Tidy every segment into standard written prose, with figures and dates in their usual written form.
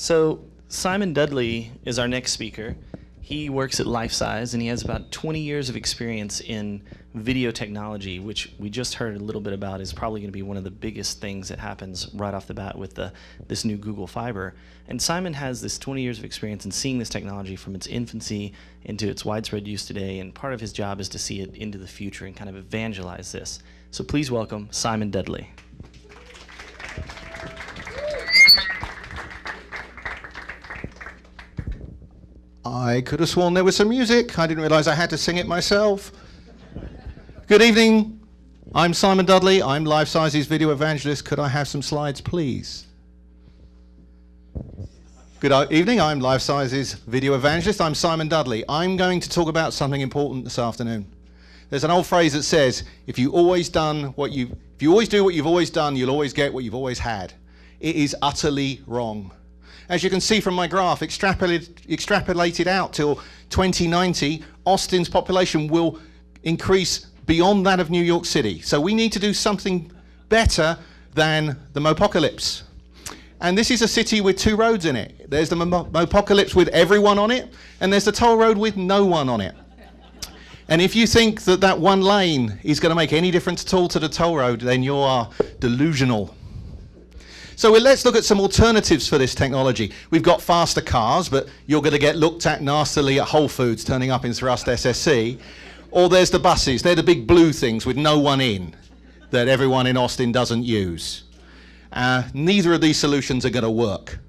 So Simon Dudley is our next speaker. He works at LifeSize, and he has about 20 years of experience in video technology, which we just heard a little bit about is probably going to be one of the biggest things that happens right off the bat with this new Google Fiber. And Simon has this 20 years of experience in seeing this technology from its infancy into its widespread use today, and part of his job is to see it into the future and kind of evangelize this. So please welcome Simon Dudley. I could have sworn there was some music. I didn't realize I had to sing it myself. Good evening. I'm Simon Dudley. I'm LifeSize's video evangelist. Could I have some slides, please? Good evening. I'm LifeSize's video evangelist. I'm Simon Dudley. I'm going to talk about something important this afternoon. There's an old phrase that says, if you always do what you've always done, you'll always get what you've always had. It is utterly wrong. As you can see from my graph, extrapolated out till 2090, Austin's population will increase beyond that of New York City. So we need to do something better than the Mopocalypse. And this is a city with two roads in it. There's the Mopocalypse with everyone on it, and there's the toll road with no one on it. And if you think that that one lane is going to make any difference at all to the toll road, then you are delusional. So let's look at some alternatives for this technology. We've got faster cars, but you're going to get looked at nastily at Whole Foods turning up in Thrust SSC. Or there's the buses. They're the big blue things with no one in that everyone in Austin doesn't use. Neither of these solutions are going to work.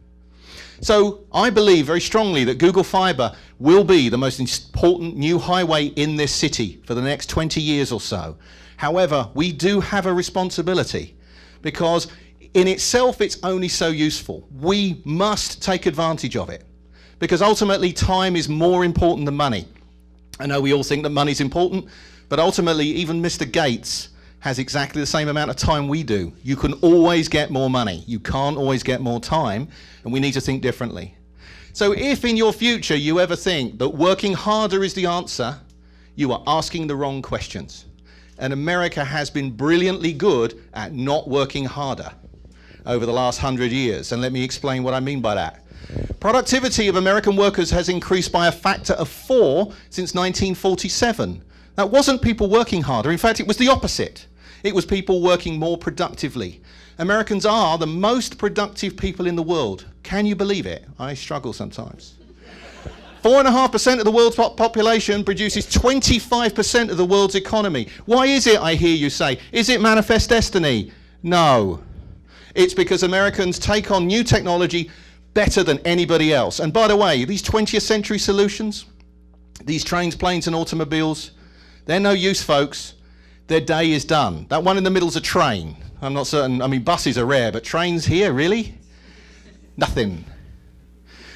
So I believe very strongly that Google Fiber will be the most important new highway in this city for the next 20 years or so. However, we do have a responsibility because in itself, it's only so useful. We must take advantage of it because ultimately time is more important than money. I know we all think that money's important, but ultimately even Mr. Gates has exactly the same amount of time we do. You can always get more money. You can't always get more time, and we need to think differently. So if in your future you ever think that working harder is the answer, you are asking the wrong questions. And America has been brilliantly good at not working harder over the last 100 years, and let me explain what I mean by that. Productivity of American workers has increased by a factor of 4 since 1947. That wasn't people working harder. In fact, it was the opposite. It was people working more productively. Americans are the most productive people in the world. Can you believe it? I struggle sometimes. 4.5% of the world's population produces 25% of the world's economy. Why is it, I hear you say? Is it manifest destiny? No. It's because Americans take on new technology better than anybody else. And by the way, these 20th century solutions, these trains, planes, and automobiles, they're no use, folks. Their day is done. That one in the middle's a train. I'm not certain. I mean, buses are rare, but trains here, really? Nothing.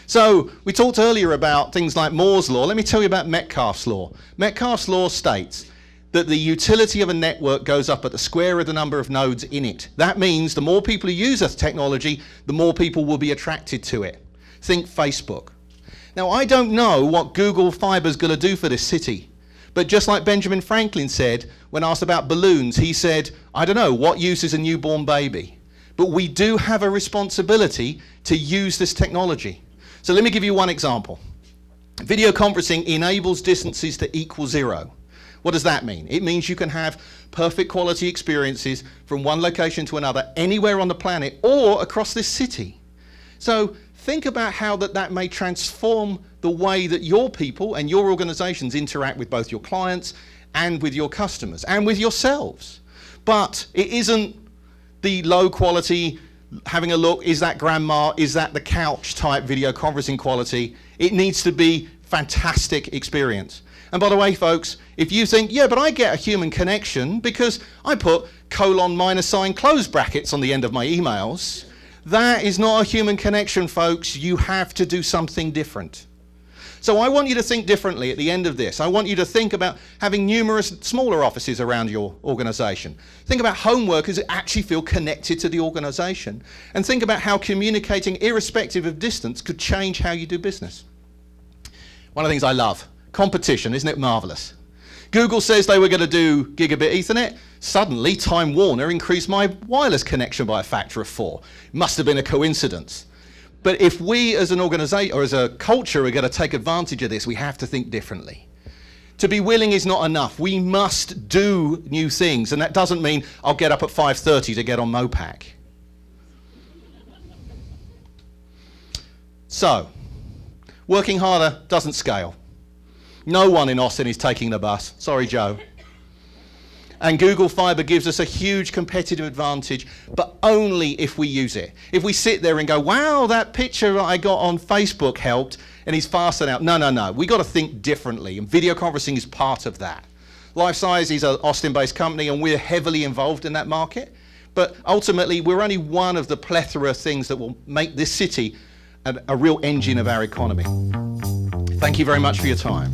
So we talked earlier about things like Moore's law. Let me tell you about Metcalfe's law. Metcalfe's law states that the utility of a network goes up at the square of the number of nodes in it. That means the more people who use a technology, the more people will be attracted to it. Think Facebook. Now, I don't know what Google Fiber is going to do for this city, but just like Benjamin Franklin said, when asked about balloons, he said, I don't know, what use is a newborn baby? But we do have a responsibility to use this technology. So let me give you one example. Video conferencing enables distances to equal 0. What does that mean? It means you can have perfect quality experiences from one location to another, anywhere on the planet or across this city. So think about how that may transform the way that your people and your organizations interact with both your clients and with your customers and with yourselves. But it isn't the low quality, having a look, is that grandma, is that the couch type video conferencing quality. It needs to be fantastic experience. And by the way, folks, if you think, yeah, but I get a human connection because I put :sign close brackets on the end of my emails, that is not a human connection, folks. You have to do something different. So I want you to think differently at the end of this. I want you to think about having numerous smaller offices around your organization. Think about home workers that actually feel connected to the organization. And think about how communicating irrespective of distance could change how you do business. One of the things I love, competition, isn't it marvelous? Google says they were going to do gigabit Ethernet. Suddenly, Time Warner increased my wireless connection by a factor of 4. Must have been a coincidence. But if we as an organization or as a culture are going to take advantage of this, we have to think differently. To be willing is not enough. We must do new things. And that doesn't mean I'll get up at 5:30 to get on Mopac. So, working harder doesn't scale. No one in Austin is taking the bus. Sorry, Joe. And Google Fiber gives us a huge competitive advantage, but only if we use it. If we sit there and go, wow, that picture I got on Facebook helped, and he's faster now. No, no, no. We've got to think differently, and video conferencing is part of that. Lifesize is an Austin-based company, and we're heavily involved in that market. But ultimately, we're only one of the plethora of things that will make this city a real engine of our economy. Thank you very much for your time.